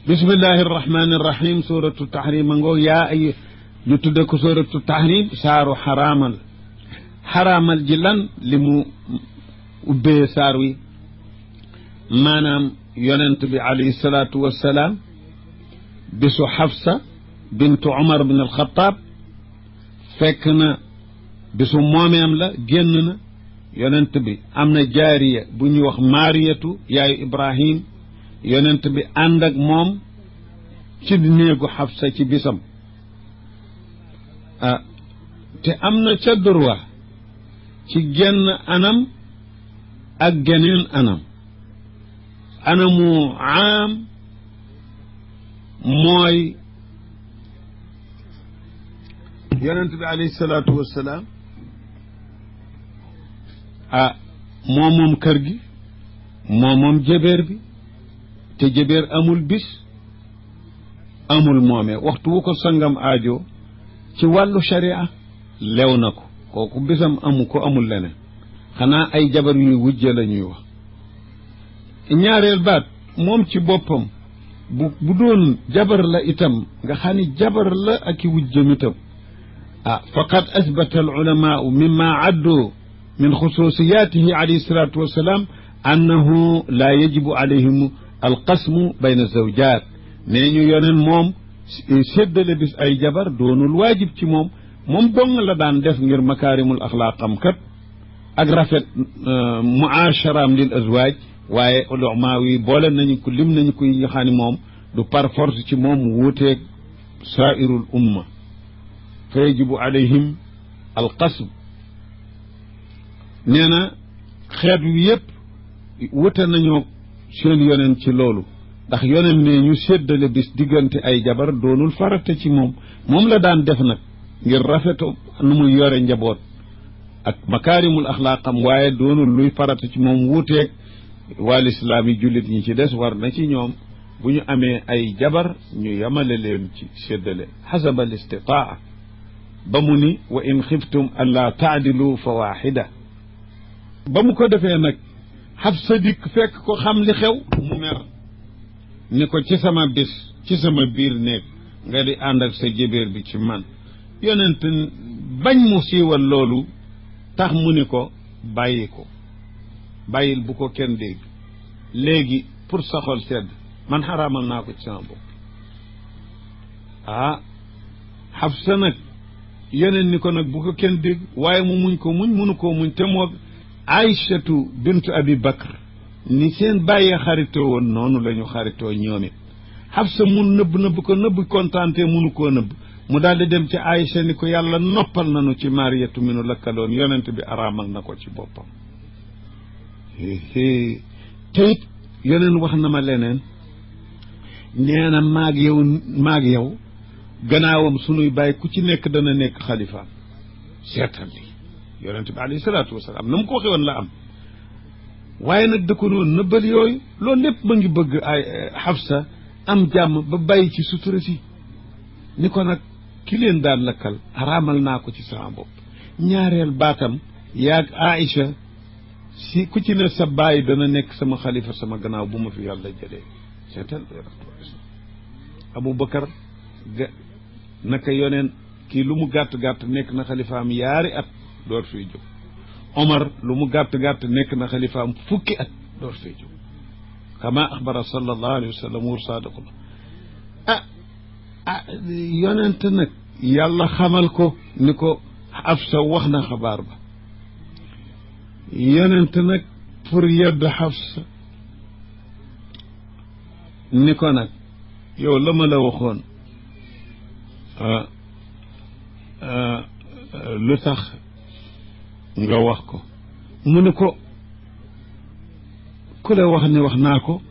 bismillahi irrahmani irrahim suratu tahrim a ngoog yaa ay ñu tudde ko suratu tahrim saaru xaraamal ji lan li mu ubbee saar wi maanaam yonent bi alayhi salaatu wassalaam bisu Xafsa bintu Umar bin alxataab fekk na bisu moomeem la génn na yonent bi am na jaariya bu ñuy wax Maariyatu yaayu Ibrahim yonent bi ànd ak moom ci néegu Xafsa ci bisam te am na ca droit ci genn anam ak geneen anamu aam mooy yonent bi alayhi salaatu wassalaam moom kër gi moom jëbeer bi te jëbeer amul bis amul moomee waxtu wu ko sangam aajo ci wàllu sharia lew na ko kooku bisam amu ko amul leneen xanaa ay jabar yuy wujje la ñuy wax ñaareel baat moom ci boppam bu doon jabar la itam nga xam ni jabar la ak i wujjam itam faqad asbata al ulamaau mimma addu min xususiyatihi alayhi salatu wassalam annahu la yajibu alayhim alqasmu bayna zawjat nee ñu yoneen moom séddale bis ay jabar doonul waajib ci moom dong la daan def ngir makaarimul axlaaqam kat ak rafet muaasharaam lil azwaaj waaye ulama yi boole nañu ko lim nañu ko yi nga xam ne moom du par force ci moom wuuteeg saairul umma fa yajibu alayhim alqasm nee na xeet wi yëpp wute nañoo seen yoneen ci loolu ndax yoneen ne ñu séddale bis diggante ay jabar doonul farata ci moom la daan def nag ngir rafeto nu muy yore njaboot ak makaarimul axlaaqam waaye doonul luy farata ci moom wuuteeg waa lislaam yi jullit ñi ci des war na ci ñoom bu ñu amee ay jabar ñu yamale leen ci séddale xasaba al istitaa ba mu ni wa in xiftum an laa taadilu fa waaxida ba mu ko defee nag Xafsa dikk fekk ko xam li xew mu mer ni ko ci sama bis ci sama biir néeg nga di ànd ak sa jébéer bi ci man yonent bañ mu siiwal loolu tax mu ni ko bàyyil bu ko kenn dégg léegi pour sa xol sedd man xaraamal naa ko ci sama bopp Xafsa nag yonent ni ko nag bu ko kenn dégg waaye mu muñ ko munu koo muñ te moo Aïchatu bintu Abi Bakr ni seen bàyyee xaritoo woon noonu la ñu xaritoo ñoom it Xafsa mun nëbb kontaante munu koo nëbb mu daal di dem ci Aïcha ni ko yàlla noppal nañu ci Maariyatu mi nu lakkaloon yonent bi araamal na ko ci boppam te it yoneen wax na ma leneen nee na maag yow gannaawam sunuy bàyyi ku ci nekk dana nekk xalifaam seetal li yonent bi alayhi salaatu wasalaam na mu ko waxee woon la am waaye nag da ko noonu nëbbal yooyu loolu lépp ma ngi bëgg ay Xafsa am jàmm ba bàyyi ci sutura si ni ko nag ki leen daan lakkal araamal naa ko ci sama bopp ñaareel baatam yaag Aïcha si ku ci ne sa bàyyi dana nekk sama xalifa sama gannaaw bu ma fi yàlla jëlee seetal Abu Bakar naka yoneen kii lu mu gàtt-gàtt nekk na xalifaam yaari at door fiy jóg Omar lu mu gàtt-gàtt nekk na xalifaam fukki at door fiy jóg kama axbara sallallahu alayhi wa sallam wur saadiqul yonent nag yàlla xamal ko ni ko Xafsa wax na xabaar ba yonent nag pour yedd Xafsa ni ko nag yow la ma la waxoon lu tax nga wax ko mu ne ko ku la wax ne wax naa ko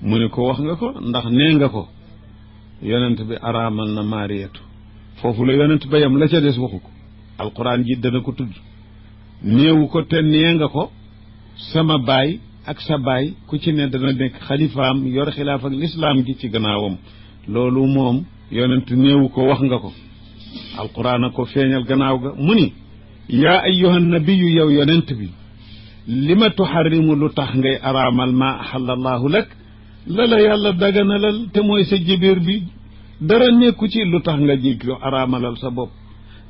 mu ne ko wax nga ko ndax nee nga ko yonent bi araamal na Maariyatu foofu la yonent ba yam la ca des waxu ko alquran ji dana ko tudd néewu ko te nee nga ko sama baay ak sa baay ku ci ne dana nekk xalifaam yor xilaaf ak lislaam gi ci gannaawam loolu moom yonent néewu ko wax nga ko alquran a ko feeñal gannaaw ga mu ni yaa ayyuha nabiyu yow yonent bi lima tuxarrimu lu tax ngay araamal ma axalla allahu lak la yàlla daganalal te mooy sa jébéer bi dara nekku ci lu tax nga jig araamalal sa bopp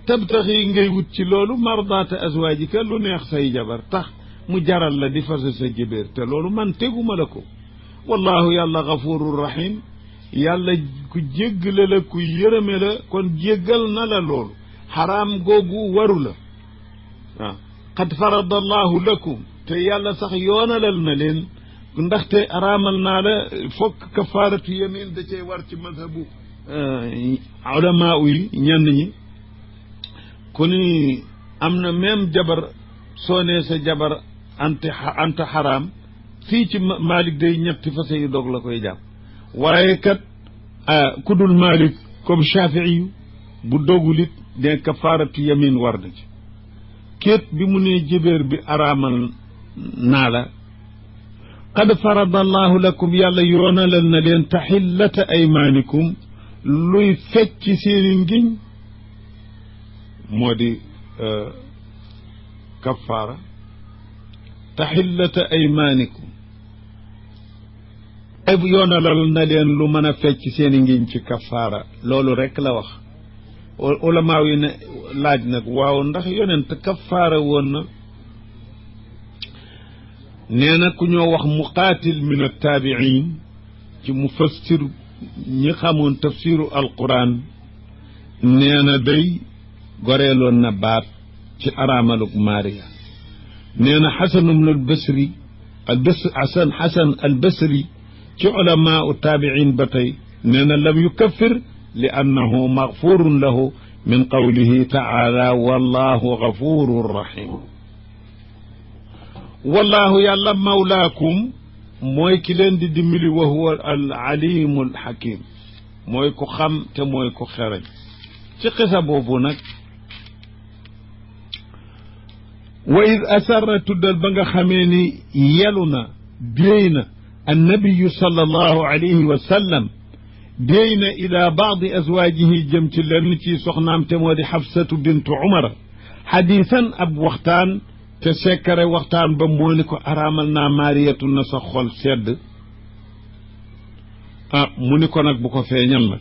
tabtaxi ngay wut ci loolu mardaata azwaajika lu neex say jabar tax mu jaral la di fase sa jébéer te loolu man teguma la ko wallahu yàlla gafurur rahim yàlla ku jéggale la ku yërëme la kon jéggal na la loolu xaraam googu waru la waaw qad farada allahu lakum te yàlla sax yoonalal na leen ndaxte araamal naa la fokk kafaaratu yamin da cay war ci mazhabu ulamaa yi ñenn ñi ku ni am na même jabar soo nee sa jabar anta xaraam fii ci Malik day ñetti fase yu dog la koy jàpp waaye kat ku dul Malik comme Shafii yu bu dogulit de kafaaratu yamin war na ci kéet bi mu nee jébéer bi araamal naa la qad farada allahu lakum yàlla yoonalal na leen taxillata aymaanikum luy fecc seeni ngiñ moo di kafaara taxillata aymaanikum ay yoonalal na leen lu mën a fecc seeni ngiñ ci kafaara loolu rek la wax ulamaaw yi ne laaj nag waaw ndax yonent kafaara woon na nee na ku ñoo wax muqaatil min attaabiin ci mufassir ñi xamoon tafsiru alquran nee na day goreeloon na baat ci araamaluk Maariya nee na xasan ibnu albasri xasan albasri ci ulamaau taabiin ba tey nee na lam yukaffir li annahu magfurun lahu min qawlihi taala wallahu gafurun rahim wallahu yàlla mawlaakum mooy ki leen di dimbali wa huwa al alimu al hakim mooy ku xam te mooy ku xereñ ci xisa boobu nag wa id asarra tuddal ba nga xamee ni yelu na déey na annabiyu sallallahu alayhi wa sallam déey na ila baadi azwaajihi jëm ci lenn ci soxnaam te moo di xafsatu bintu umara xadiisan ab waxtaan te sekkare waxtaan ba moo ni ko araamal naa Maariyatu na sa xol sedd mu ni ko nag bu ko feeñal nag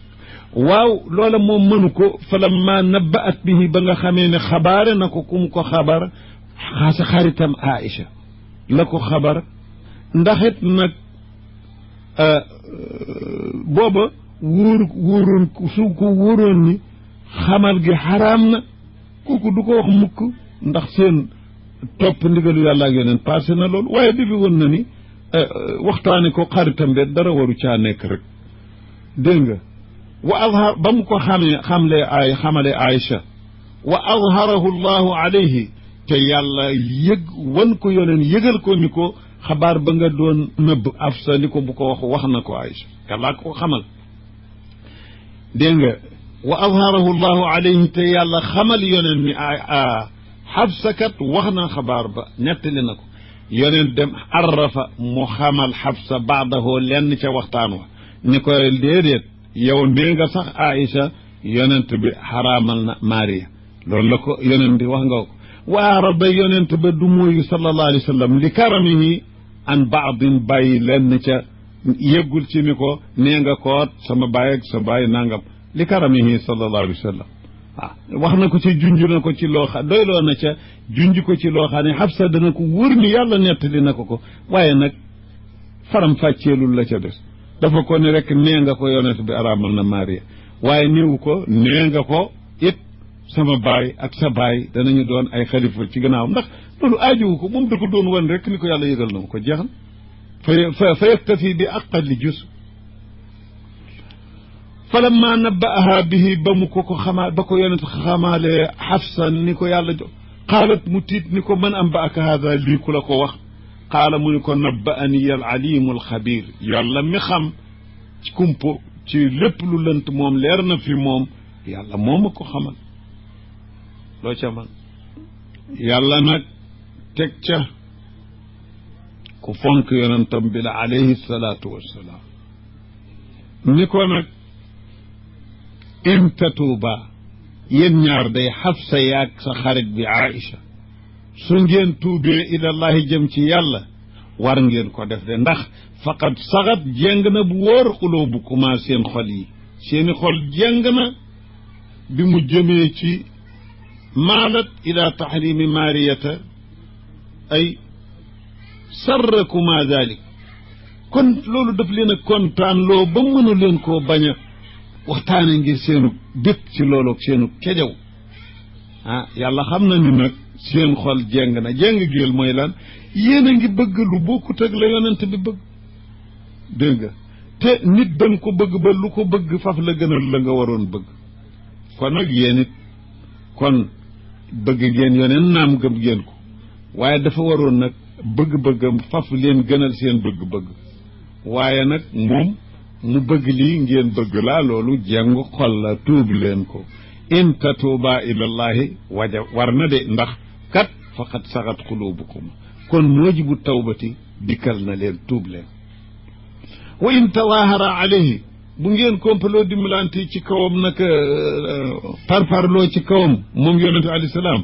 waaw loola moom mënu ko falamma nabbaat bihi ba nga xamee ne xabaare na ko ku mu ko xabar xaasa xaritam Aïcha la ko xabar ndaxit nag booba wóoroon su ko wóoroon ni xamal gi xaraam na kooku du ko wax mukk ndax seen topp ndigalu yàlla ak yeneen passé na loolu waaye defi woon na ni waxtaane ko xaritam be dara waru caa nekk rek dégg nga wa azhar ba mu ko xamale Aïcha wa azharahu llahu alayhi te yàlla wan ko yoneen yëgal ko ni ko xabaar ba nga doon nëbb Afsa ni ko bu ko wax na ko Aïcha yàllaa ko xamal dégg nga wa azharahu llahu alayhi te yàlla xamal yoneen ni Xafsa kat wax na xabaar ba nettali na ko yoneen dem arrafa mu xamal Xafsa baadahu lenn ca waxtaan wa ni ko déedéet yow nee nga sax Aïcha yonent bi xaraamal na Maariya loolu la ko yonent bi wax nga ko wa arada yonent ba du mooyu sallallahu alayhi wa sallam li karamihi an baadin bàyyi lenn ca yëggul ci ni ko nee nga koot sama baay ak sa baay nangam li karamihi sallallahu alayhi wa sallam wax na ko ci junj na ko ci loo xam doyloo na ca junj ko ci loo xam ne Xafsa dana ko wóor ni yàlla nettali na ko waaye nag faram fàcceelul la ca des dafa ko ne rek nee nga ko yonent bi araamal na Maariya waaye néewu ko nee nga ko it sama baay ak sa baay danañu doon ay xalifa ci gannaaw ndax loolu aajowu ko moom da ko doon wan rek ni ko yàlla yëgal na ma ko jeexal fa yaktafi bi aqalli jus falamma nabbaaha bihi ba mu ko xamaa ba ko yonent xamaale Xafsa ni ko yàlla jox qaalat mu tiit ni ko man ambaaka haada lii ku la ko wax qaala mu ni ko nabbaani al alimu al xabir yàlla mi xam ci kumpo ci lépp lu lënt moom leer na fi moom yàlla moo ma ko xamal loo ca man yàlla nag teg ca ku fonk yonentam bi la alayhi salaatu wassalaam ni ko nag in tatuuba yéen ñaar day Xafsa yaag sa xarit bi Aïcha su ngeen tuubee ilallahi jëm ci yàlla war ngeen ko def de ndax faqat saxat jéng na bu wóor xuloobukumaa seen xol yi seeni xol jéng na bi mu jëmee ci maalat ila taxrimi maariyata ay sarrakuma dalik kon loolu daf leen a kontaan loo ba mënu leen koo bañ a waxtaane ngir seenu bépp ci loolu ak seenu kejaw yàlla xam na ni nag seen xol jéng na jéng géel mooy lan yéen a ngi bëgg lu bokkut ak la yonent bi bëgg dégg nga te nit danga ko bëgg ba lu ko bëgg faf la gënal la nga waroon bëgg kon nag yéen it kon bëgg ngeen yoneen naam gëm ngeen ko waaye dafa waroon nag bëgg-bëggam faf leen gënal seen bëgg-bëgg waaye nag moom mu bëgg lii ngeen bëgg laa loolu jengu xol la tuub leen ko in tatuuba ilallahi war na de ndax kat faqad saxat xulubukum kon moojibu tawbati dikkal na leen tuub leen wa in tawahara alayhi bu ngeen kompaloo dimbalante ci kawam nag parparloo ci kawam moom yonente alayhi salaam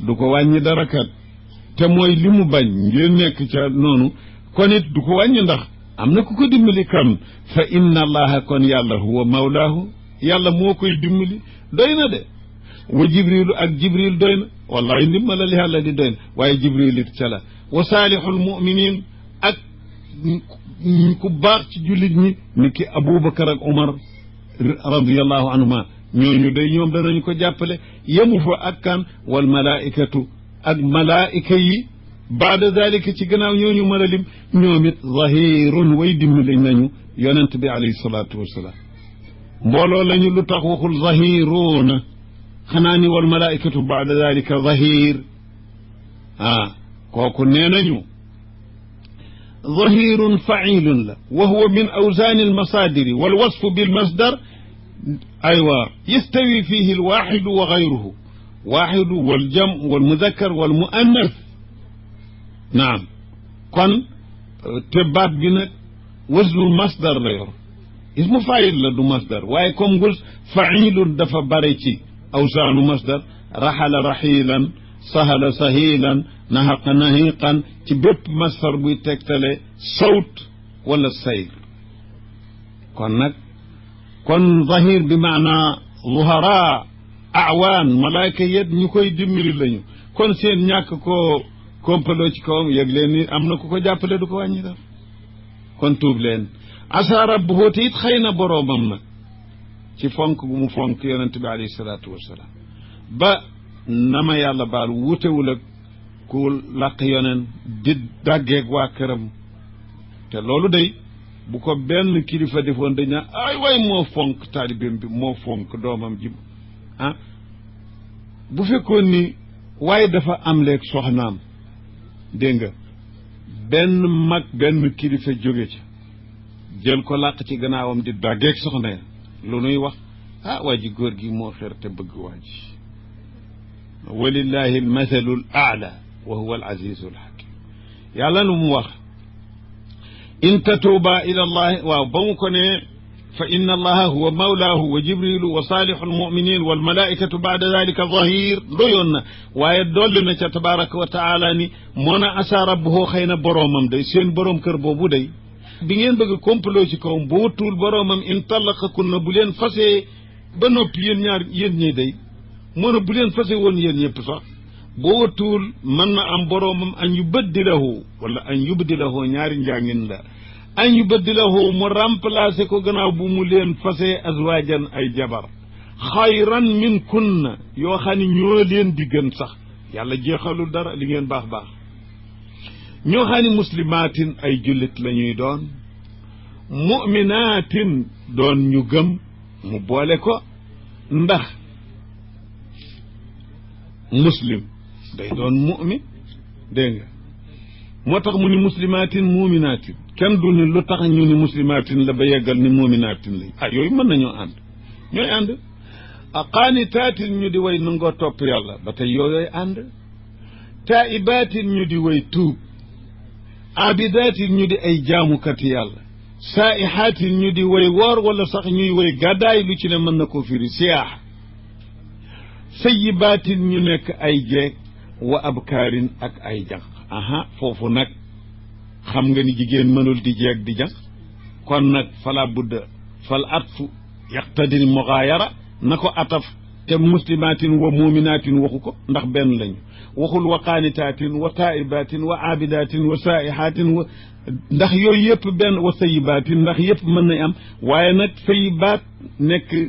du ko wàññi dara kat te mooy li mu bañ ngeen nekk ca noonu kon it du ko wàññi ndax am na ku ko dimbali kan fa inna allaha kon yàlla huwa mawlaahu yàlla moo koy dimbali doy na de wa jibrilu ak jibril doy na wallahi ndimbalal yàlla di doy na waaye jibril it ca la wa saalihul muminin ak ku baax ci jullit ñi ni ki aboubacar ak omar radiallahu anhuma ñooñu day ñoom danañu ko jàppale yemu fa ak kan wal malaikatu ak malaika yi baada dalika ci gannaaw ñooñu mën a lim ñoom it zahirun way dimbali nañu yonent bi alayhi salaatu wasalaam mbooloo lañu lu tax waxul zahiruuna xanaa ni wal malaikatu baada dalika zahir kooku nee nañu ظهير فعيل له وهو من أوزان المصادر والوصف بالمصدر أيوة يستوي فيه الواحد وغيره واحد والجمع والمذكر والمؤنث نعم كن تبات بنا وزن المصدر لا اسم فاعل لا دو مصدر واي كوم قل فعيل دفا باريتي أوزان مصدر رحل رحيلا سهل سهيلا نهق نهيقا ci bépp masdar buy tegtale sawt wala sayr kon nag kon zahir bi maana zuhara awaan malaayka yet ñu koy dimbali lañu kon seen ñàkk koo kompaloo ci kawam yëg leen ni am na ku ko jàppale du ko wàññi dara kon tuub leen asa rabbuhu te it xëy na boroomam nag ci fonk gu mu fonk yonente bi alayhi salaatu wasalaam ba nama yàlla baal wutewul ak ku làq yoneen di dàggeeg waa këram te loolu day bu ko benn kilifa defoon dañ naa ay waay moo fonk taalibeem bi moo fonk doomam ji bu fekkoon ni waaye dafa am leeg soxnaam dégg nga benn mag benn kilifa jóge ci jël ko làq ci gannaawam di dàggeeg soxna ya lu nuy wax waa ji góor gi moo xer te bëgg waa ji walillahi almathalu al aala wa huwa al azizu al hakim yàlla lu mu wax in tatuuba ila allahi waaw ba mu ko ne fa inna allaha huwa mawlaahu wa jibrilu wa saalihu almuminin walmalaikatu baada dalika zahir doyoon na waaye dolli na ca tabaraka wa taala ni moo na asa rabbuhu xëy na boroomam day seen boroom kër boobu day bi ngeen bëgg complot ci kawam boo tuul boroomam in tallaqakunna bu leen fasee ba noppi yéen ñaar yéen ñi day moo na bu leen fase woon yéen ñëpp sax boo watuul mën na am boroomam an yubaddilahu wala an yubdilahu ñaari njàngin la an yubaddilahu mu remplacer ko gannaaw bu mu leen fase azwaajan ay jabar xayran min kunna yoo xam ne ñoo leen di gën sax yàlla jeexalul dara li ngeen baax baax ñoo xam ne muslimaatin ay jullit la ñuy doon mu'minaatin doon ñu gëm mu boole ko ndax muslim day doon mu'min dégg nga moo tax mu ni muslimaatin muminaatin kenn du ni lu tax ñu ni muslimaatin la ba yeggal ni muminaatin la yooyu mën nañoo ànd ñooy ànd qaanitaatin ñu di way nangoo topp yàlla ba tey yooyooy ànd taa'ibaatin ñu di way tuub abidaatin ñu di ay jaamukati yàlla saa'ihaatin ñu di way woor wala sax ñuy way gàddaay lu ci ne mën na koo firi siyaax sayyibaatin ñu nekk ay jeeg wa abkaarin ak ay jànq foofu nag xam nga ni jigéen mënul di jeeg di jàng kon nag fala budda fal atfu yaqtadil mugaayara na ko ataf te muslimatin wa muminatin waxu ko ndax benn lañu waxul wa qaanitaatin wa taa'ibatin wa aabidatin wa saa'ihaatin wa ndax yooyu yëpp benn wa sayibaatin ndax yëpp mën nañ am waaye nag sayibaat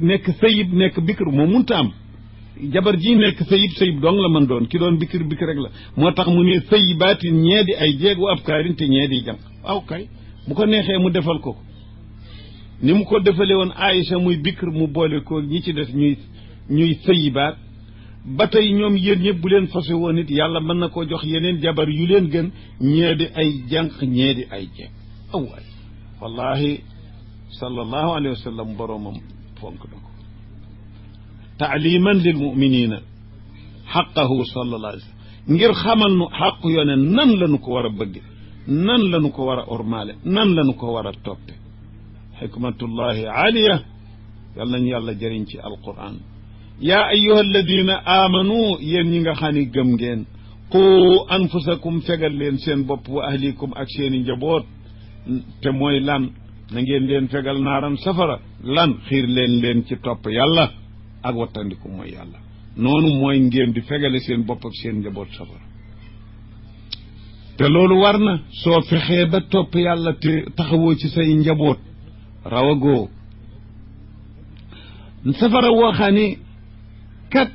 nekk sayib nekk bikr moo munta am jabar ji nekk sayib dong la mën doon ki doon bikr rek la moo tax mu ne sayibaatin ñee di ay jeeg wa abkaarin te ñee di jàng aw kay bu ko neexee mu defal ko ni mu ko defale woon Aïcha muy bikr mu boole ko ñi ci des ñuy sayibaat ba tey ñoom yéen ñëpp bu leen fase woon it yàlla mën na koo jox yeneen jabar yu leen gën ñee di ay jànq ñee di ay jeeg awaay wallahi sallallahu alayhi wa sallam boroomam fonk na ko taaliman lil muminina xaqahu sallallahu alayhi wa sallam ngir xamal nu xaqu yoone nan la nu ko war a bëgge nan la nu ko war a ormaale nan la nu ko war a toppe xikmatullahi aliya yal nañu yàlla jëriñ ci alquran yaa ayyuha alladina amanu yéen ñi nga xam ni gëm ngeen qu anfusakum fegal leen seen bopp wa ahlikum ak seeni njaboot te mooy lan na ngeen leen fegal naaran safara lan xiir leen ci topp yàlla ak wattandiku mooy yàlla noonu mooy ngeen di fegale seen bopp ak seen njaboot safara te loolu war na soo fexee ba topp yàlla te taxawoo ci say njaboot rawagoo safara woo xam ni kat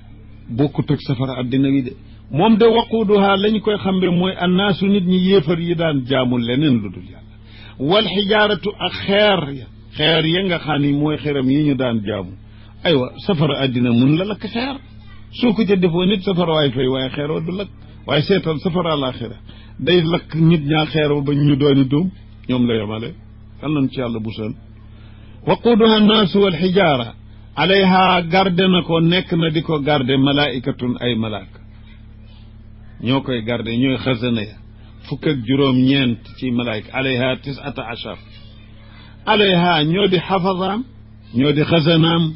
bokkut ak safara addina wi de moom de waquuduha lañ koy xambe mooy annaasu nit ñi yéefar yi daan jaamul leneen lu dul yàlla wal xijaaratu ak xeer ya nga xam ni mooy xeram yi ñu daan jaamu aywa safara addina mun la lakk xeer soo ko ca defoo nit safara waay fay waaye xeeroo du lakk waaye seetal safara àllaaxira day lakk nit ñaa xeeroo ba ñu dooni doom ñoom la yemale kan nañ ci yàlla busal waquuduha annaasu wal xijaara alayha garde na ko nekk na di ko garde malaikatun ay malaaka ñoo koy garde ñooy xasana ya fukk ak juróom-ñeent ci malaayika alayha 19 alayha ñoo di xafazaam ñoo di xasanaam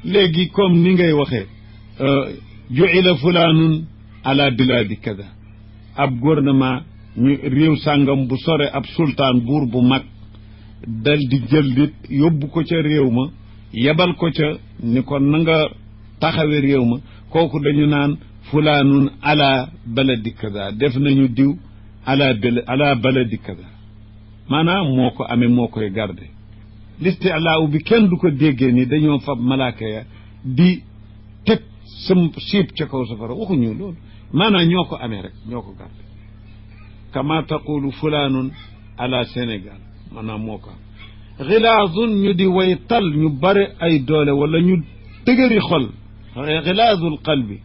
léegi comme ni ngay waxee ju'ila fulaanun ala bilaadi kada ab gouvernement ñu réew sàngam bu sore ab sultaan buur bu mag dal di jël nit yóbbu ko ca réew ma yebal ko ca ni ko na nga taxawe réew ma kooku dañu naan fulaanun ala baladi kada def nañu diw ala baladi kada maanaam moo ko amee moo koy garde liste alaaw bi kenn du ko déggee ni dañoo fab malaaka ya di teg sam siib ca kaw safara waxuñu loolu maanaam ñoo ko amee rek ñoo ko garde kama taqulu fulaanun ala Sénégal maanaam moo ko am xilaazun ñu di way tal ñu bare ay doole wala ñu dëgëri xol xilaazul qalbi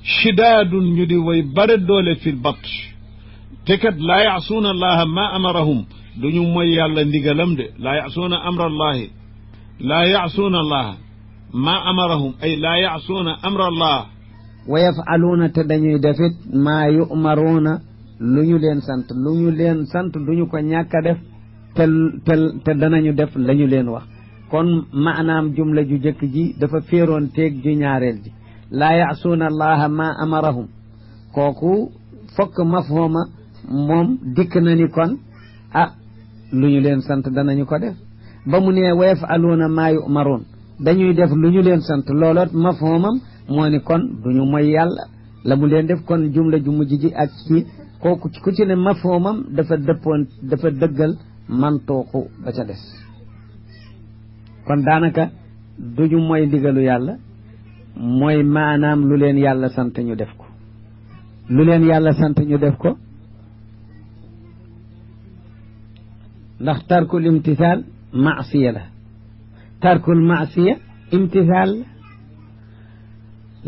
shidaadun ñu di way bare doole fil batsh te kat laa yaasuuna allaha ma amarahum duñu mooy yàlla ndigalam de laa yaasuuna amra allahi laa yaasuuna allaha ma amarahum ay laa yaasuuna amra allah wa yafaluuna te dañuy defit maa yumaruuna lu ñu leen sant duñu ko ñàkk a def te danañu def la ñu leen wax kon maanaam jumla ju jëkk ji dafa féeroon teeg ju ñaareel ji laa yaasuuna allaha ma amarahum kooku fokk mafhuma moom dikk na ni kon lu ñu leen sant danañu ko def ba mu ne wa yafaluuna maa yumaruun dañuy def lu ñu leen sant looloot mafhumam moo ni kon duñu mooy yàlla la mu leen def kon jumla ju mujj ji ak ci kooku ku ci ne mafhumam dafa dëggal mantooku ba ca des kon daanaka duñu mooy ndigalu yàlla mooy maanaam lu leen yàlla sant ñu def ko lu leen yàlla sant ñu def ko ndax tarkul imtisaal maasiya la tarkul maasiya imtisaal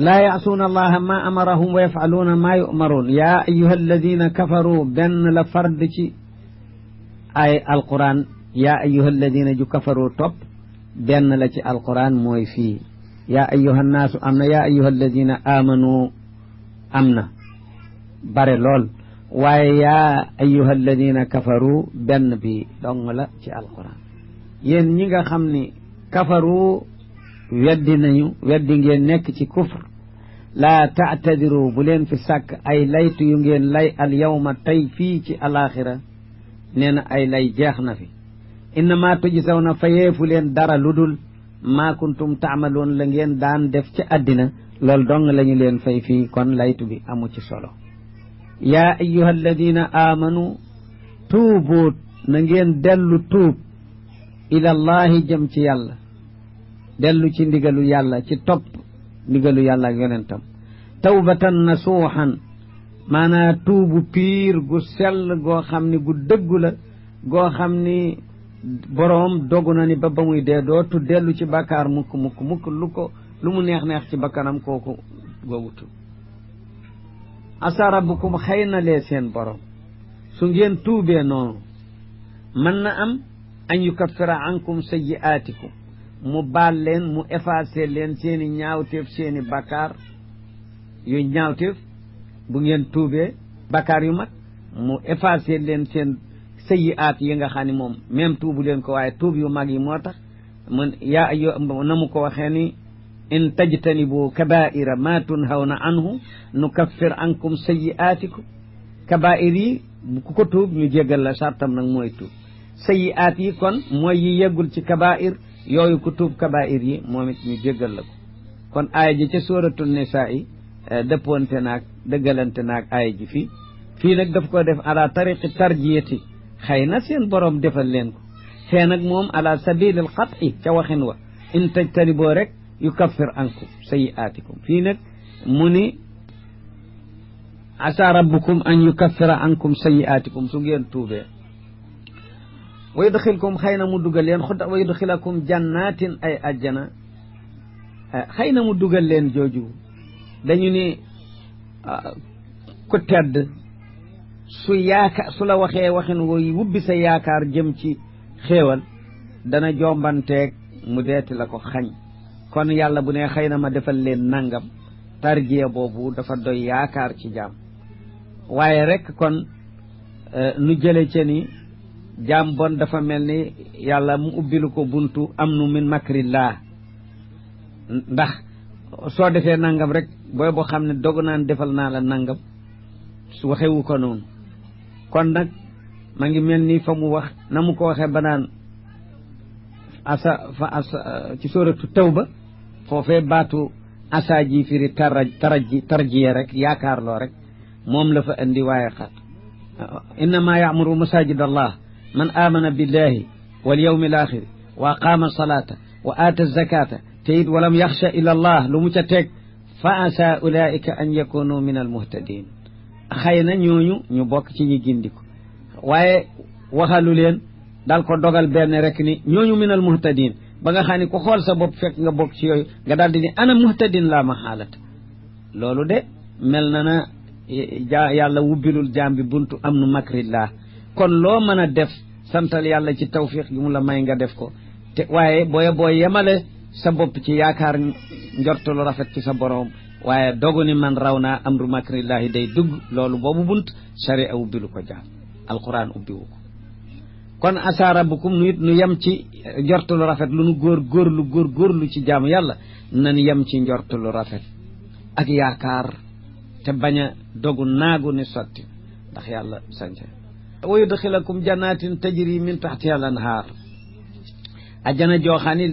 laa yaasuuna allaha ma amarahum wa yafaluuna maa yumaruun yaa ayuha alladina kafaru benn la fard ci ay alquran yaa ayuha alladina ju kafaru topp benn la ci alquran mooy fii yaa ayuha nnaasu am na yaa ayuha alladina amanu am na bare lool waaye yaa ayuha alladina kafaru benn bi dong la ci alquran yéen ñi nga xam ni kafaru weddi ngeen nekk ci kufr laa taatadiru bu leen fi sàkk ay laytu yu ngeen lay al yawma tey fii ci alaxira nee na ay lay jeex na fi innama tujzawna fayeefu leen dara lu dul maa kuntum taamaloon la ngeen daan def ci àddina loolu dong la ñu leen fay fii kon laytu bi amu ci solo yaa ayyuha alladina amanu tuubu na ngeen dellu tuub ilallahi jëm ci yàlla dellu ci ndigalu yàlla ci topp ndigalu yàlla ak yonentam tawbatan nasuuxan maanaa tuubu piir gu sell goo xam ni gu dëggu la goo xam ni boroom dogu na ni ba muy dee dootu dellu ci bàkkaar mukk lu mu neex ci bakkanam kooku googu tuub asa rabbukum xëy na lee seen boroom su ngeen tuubee noonu mën na am an yukaffira ankum sayyi'aatikum mu baal leen mu effacé leen seeni ñaawteef seeni bakkaar yu ñaawteef bu ngeen tuubee bakkaar yu mag mu effacé leen seen sayyi'aat yi nga xam ne moom même tuubu leen ko waaye tuub yu mag yi moo tax mun yaa ayo na mu ko waxee ni in tajtanibu kabaira ma tunhawna anhu nukaffir ankum sayyi'aatikum kabair yi ku ko tuub ñu jéggal la sartam nag mooy tuub sayyi'aat yi kon mooy yi yeggul ci kabair yooyu ku tuub kabair yi moom it ñu jéggal la ko kon aaya ji ca suratul nisaa yi dëppoonte naag dëggalante naag aaya ji fii nag daf ko def ala tariqi tarjiyati xëy na seen borom defal leen ko fee nag moom ala sabil al qat'i ca waxin wa in tajtaniboo rek yukaffir ankum sayyi'aatikum fii nag mu ni asa rabbukum an yukaffira ankum sayyi'aatikum su ngeen tuubee wa yudxilkum xëy na mu dugal leen wa yudxilakum jannatin ay ajjana xëy na mu dugal leen jooju dañu ni ku tedd su la waxee waxin woy wubbi sa yaakaar jëm ci xéewal dana jombanteeg mu deeti la ko xañ kon yàlla bu ne xëy na ma defal leen nangam tarjiya boobu dafa doy yaakaar ci jaam waaye rek kon nu jële ci ni jaam bon dafa mel ni yàlla mu ubbilu ko buntu amnu min makrillah ndax soo defee nangam rek booy boo xam ne dogu naan defal naa la nangam su waxewu ko noonu kon nag ma ngi mel ni fa mu wax na mu ko waxee ba naan ci suratu tawba foofee baatu asa ji firi tarjiya rek yaakaar loo rek moom la fa indi waaye xat innama ya'muru masajid allah man amana billahi wal yawmil axir wa aqama salata wa ata zakata te it walam yaxsha ila allah lu mu ca teg fa asa ulaika an yakunu min al muhtadin xëy na ñooñu ñu bokk ci ñi gindiku waaye waxalu leen dal ko dogal benn rek ni ñooñu minal muhtadin ba nga xam ne ku xool sa bopp fekk nga bokk ci yooyu nga daal di ni ana muhtadin laa ma xaalata loolu de mel na na yàlla wubbilul jaam bi buntu am nu makrillah kon loo mën a def santal yàlla ci tawfiq gi mu la may nga def ko te waaye booy yemale sa bopp ci yaakaar njortalu rafet ci sa borom waaye dogu ni man raw naa amru makrillahi day dugg loolu boobu bunt sharia ubbilu ko jaam alquran ubbiwu ko kon asa rabbukum nu it nu yem ci njortalu rafet lu nu góorgóorlu ci jaamu yàlla nan yem ci njortalu rafet ak yaakaar te bañ a dogu naagu ni sotti ndax yàlla sance wa yudxilakum jannatin tajri min taxtiha al anhaar ajjana jooxaani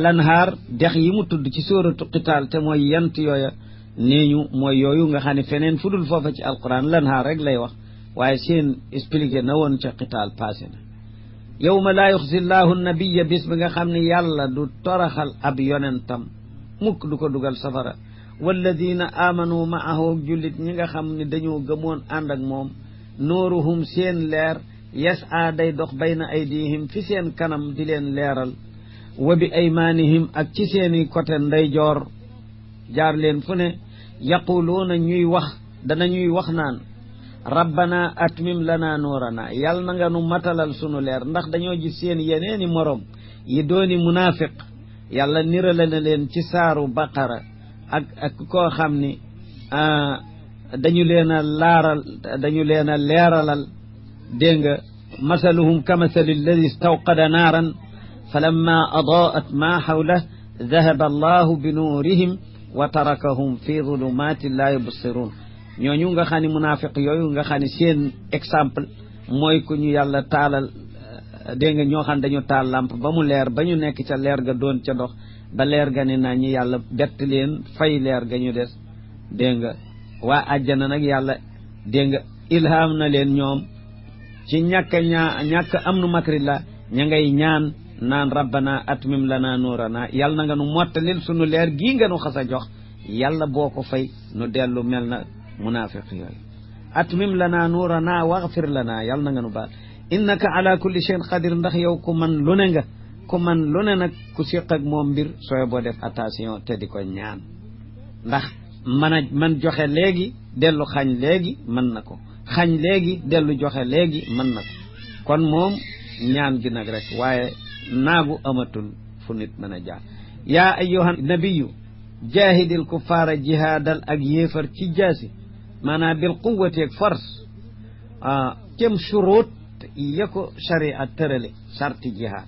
lanhaar dex yi mu tudd ci sóoratu qitaal te mooy yant yooya nee ñu mooy yooyu nga xam ne feneen fu dul foofa ci alquran lanhaar rek lay wax waaye seen expliqué na woon ca qitaal passé na yawma laa yuxzi llahu nabiya bis bi nga xam ne yàlla du toraxal ab yonentam mukk du ko dugal safara walladina amanu maahu jullit ñi nga xam ne dañoo gëmoon ànd ak moom nooruhum seen leer yas'a day dox bayna aydihim fi seen kanam di leen leeral wa bi aymanihim ak ci seeni côté ndeyjoor jaar leen fu ne yaquluuna ñuy wax danañuy wax naan rabbana atmim lana nuurana yàlla na nga nu matalal sunu leer ndax dañoo gis seen yeneeni morom yi dooni munaafiq yàlla nirale na leen ci saaru baqara ak koo xam ni dañu leen a leeralal dégg nga masaluhum kamasali alladi istawqada naaran falamma adaat ma xawlah dahaba allahu bi nuurihim wa tarakahum fi zulumatin la yubsirun ñooñu nga xam ne munaafiq yooyu nga xam ne seen exemple mooy ku ñu yàlla taalal dégg nga ñoo xam dañu taal làmp ba mu leer ba ñu nekk ca leer ga doon ca dox ba leer ga ne naa ñi yàlla bett leen fay leer ga ñu des dégg nga waa àjjana nag yàlla dégg nga ilham na leen ñoom ci ñàkk am nu makrillah ña ngay ñaan naan rabbana atmim lana nuurana yàlla na nga nu mottalil sunu leer gii nga nu xas a jox yàlla boo ko fay nu dellu mel na munaafiq yooyu atmim lana nuurana waghfir lana yàlla na nga nu baal innaka ala kulli shay'in qadir ndax yow ku man lu ne nga ku man lu ne nag ku siq ak moom mbir sooy boo def attention te di ko ñaan ndax man joxe léegi dellu xañ léegi mën na ko xañ léegi dellu joxe léegi mën na ko kon moom ñaan gi nag rek waaye naagu amatul fu nit mën a jaar yaa ayyuhan nabiyu jaahidil kuffaara jihaadal ak yéefar ci jaasi maanaam bil quwwati ak force kem shuruut ya ko sharia tërale sarti jihaad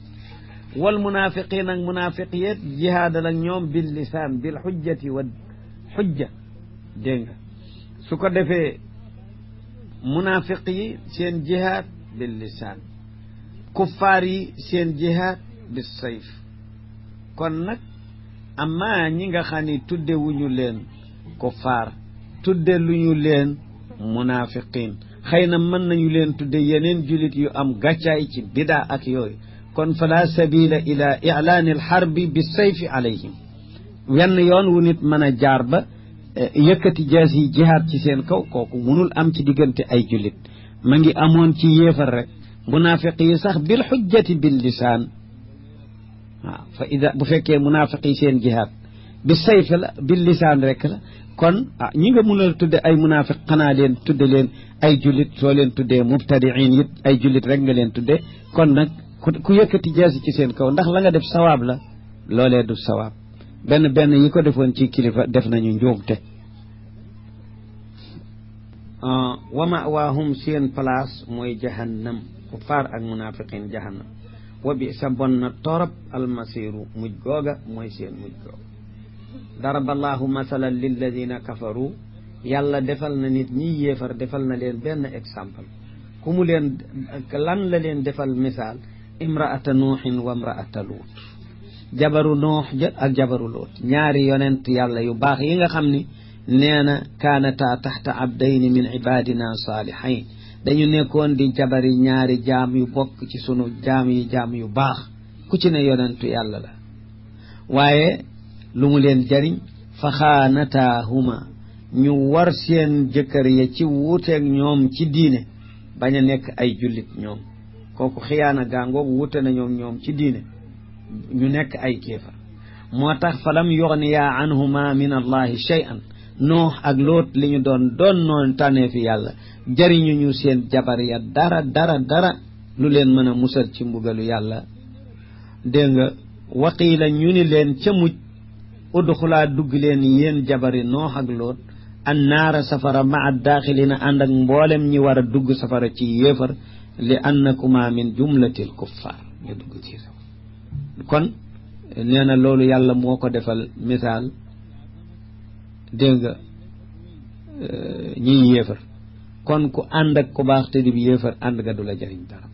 wal munaafiqiin ak munaafiq yeet jihaadal ak ñoom bil lisaan bil xujjati wa xujja dégg nga su ko defee munaafiq yi seen jihaad bil lisaan kuffaar yi seen jihaad bis sayf kon nag amaa ñi nga xam ni tudde wuñu leen kuffaar tudde lu ñu leen munaafiqiin xëy na mën nañu leen tudde yeneen julit yu am gàccaay ci bidaa ak yooyu kon fala sabila ila i'laani alxarbi bis sayfi alayhim wenn yoon wu nit mën a jaar ba yëkkati jaas yi jihaad ci seen kaw kooku munul am ci diggante ay julit ma ngi amoon ci yéefar rek munaafiq yi sax bil xujjati bil lisaan waaw fa ida bu fekkee munaafiq yi seen jihaad bi sayf la bil lisaan rek la kon ñi nga mun a tudde ay munaafiq xanaa leen tudde leen ay jullit soo leen tuddee mubtadiin it ay jullit rek nga leen tudde kon nag ku yëkkati jaasi ci seen kaw ndax la nga def sawaab la loolee du sawaab benn yi ko defoon ci kilifa def nañu njuumte wa mawaahum seen place mooy jahannam kuffaar ak munaafiqiin jahannam wa bi sa bon na torop almasiru mujj googa mooy seen mujj googa daraballahu masalan lilladina kafaru yàlla defal na nit ñi yéefar defal na leen benn exemple ku mu leen lan la leen defal misaal imraata nuuxin wa imraata luut jabaru nuux ja ak jabaru luut ñaari yonent yàlla yu baax yi nga xam ni nee na kaanataa taxta abdayni min ibadina saalihayn dañu nekkoon di jabari ñaari jaam yu bokk ci sunu jaam yu baax ku ci ne yonentu yàlla la waaye lu mu leen jariñ fa xaanataahuma ñu war seen jëkkër ya ci wuuteeg ñoom ci diine bañ a nekk ay jullit ñoom kooku xiyaana gaangoog wuute na ñoom ci diine ñu nekk ay kéefar moo tax falam yughniya anhuma min allahi shay'an noox ak loot li ñu doon noon tànnee fi yàlla jariñu ñu seen jabar ya dara lu leen mën a musal ci mbugalu yàlla dégg nga waqiila ñu ni leen ca mujj udxulaa dugg leen yéen jabari noox ak loot annaara safara maa daaxilina ànd ak mboolem ñi war a dugg safara ci yéefar li annakuma min jumlatil kuffaar ñu dugg ci safara kon nee na loolu yàlla moo ko defal misaal dégg nga ñiy yéefar kon ku ànd ak ku baax te di yéefar ànd ga du la jariñ dara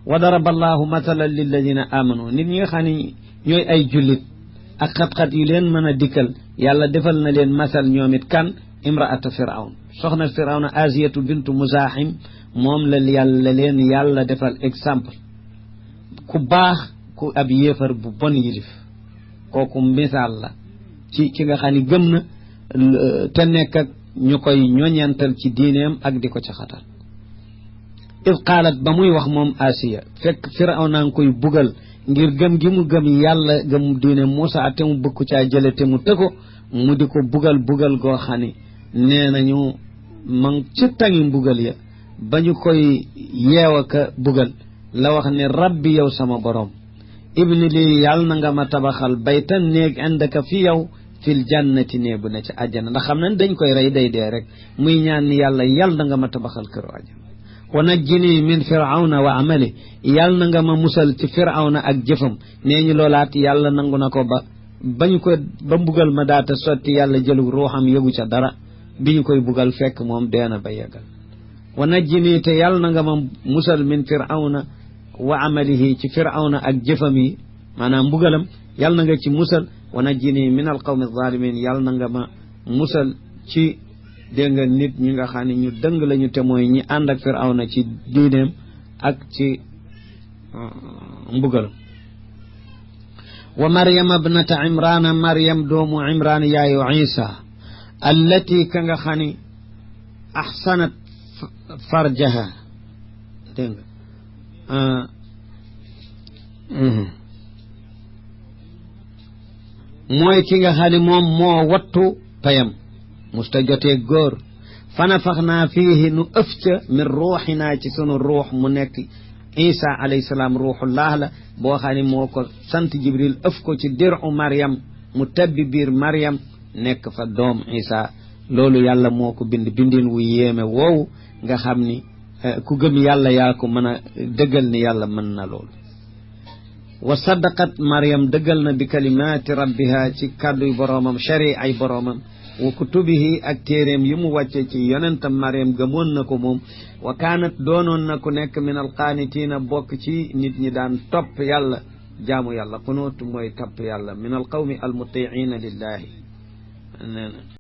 wa daraba allahu masalan lilladina amanu nit ñi nga xam ne ñooy ay jullit ak xat-xat yu leen mën a dikkal yàlla defal na leen masal ñoom it kan imraata firawn soxna firawna asiyatu bintu muzaahim moom la yàlla defal exemple ku baax ku ab yéefar bu bon yilif kooku misaal la ci nga xam ne gëm na te nekk ak ñu koy ñoñantal ci diineem ak di ko ca xatal id qaalat ba muy wax moom asiya fekk firawna ngi koy bugal ngir gëm gi mu gëm yàlla gëm diine Muusa te mu bëgg caa jële te mu tëko mu di ko bugal goo xam ne nee nañu man ci tangi mbugal ya ba ñu koy yeew aka bugal la wax ne rabbi yow sama borom ibni lii yàlla na nga ma tabaxal baytan néeg indaka fi yow fil jannati nee bu ne ci àjjana ndax xam nañ dañ koy rey day dee rek muy ñaan ni yàlla na nga ma tabaxal këru àjjana wa najjini min firawna wa amali yàlla na nga ma musal ci firawna ak jëfam nee ñu loolaat yàlla nangu na ko ba mbugal ma daata sotti yàlla jëlu ruuxam yëgu ca dara bi ñu koy bugal fekk moom deena ba yeggal wa najjini te yàlla na nga ma musal min firawna wa amalihi ci firawna ak jëfam yi maanaam mbugalam yàlla na nga ci musal wa najjini min al qawmi zalimin yàlla na nga ma musal ci dégg nga nit ñi nga xam ne ñu dëng lañu te mooy ñi ànd ak firawna ci diineem ak ci mbugalam wa maryama ibnata imrana maryam doomu imran yaayu isa allati ka nga xam ne ahsanat farjaha dégg nga mooy ki nga xam ne moom moo wattu payam musta jotee góor fanafax naa fiihi nu ëf ca min ruuxinaa ci sunu ruux mu nekk isa alayhi salaam ruuxullah la boo xam ne moo ko sant jibril ëf ko ci diru maryam mu tabbi biir maryam nekk fa doom isa loolu yàlla moo ko bind bindin wu yéeme woowu nga xam ni ku gëm yàlla yaa ko mën a dëggal ni yàlla mën na loolu wa saddaqat maryam dëggal na bi kalimaati rabbiha ci kàdduy boroomam shari ay boroomam wa kutubihi ak téeréem yi mu wàcce ci yonentam maryam gëmoon na ko moom wa kaanat doonoon na ku nekk min alqaanitiina bokk ci nit ñi daan topp yàlla jaamu yàlla qunut mooy topp yàlla min alqawmi almutiina lillahi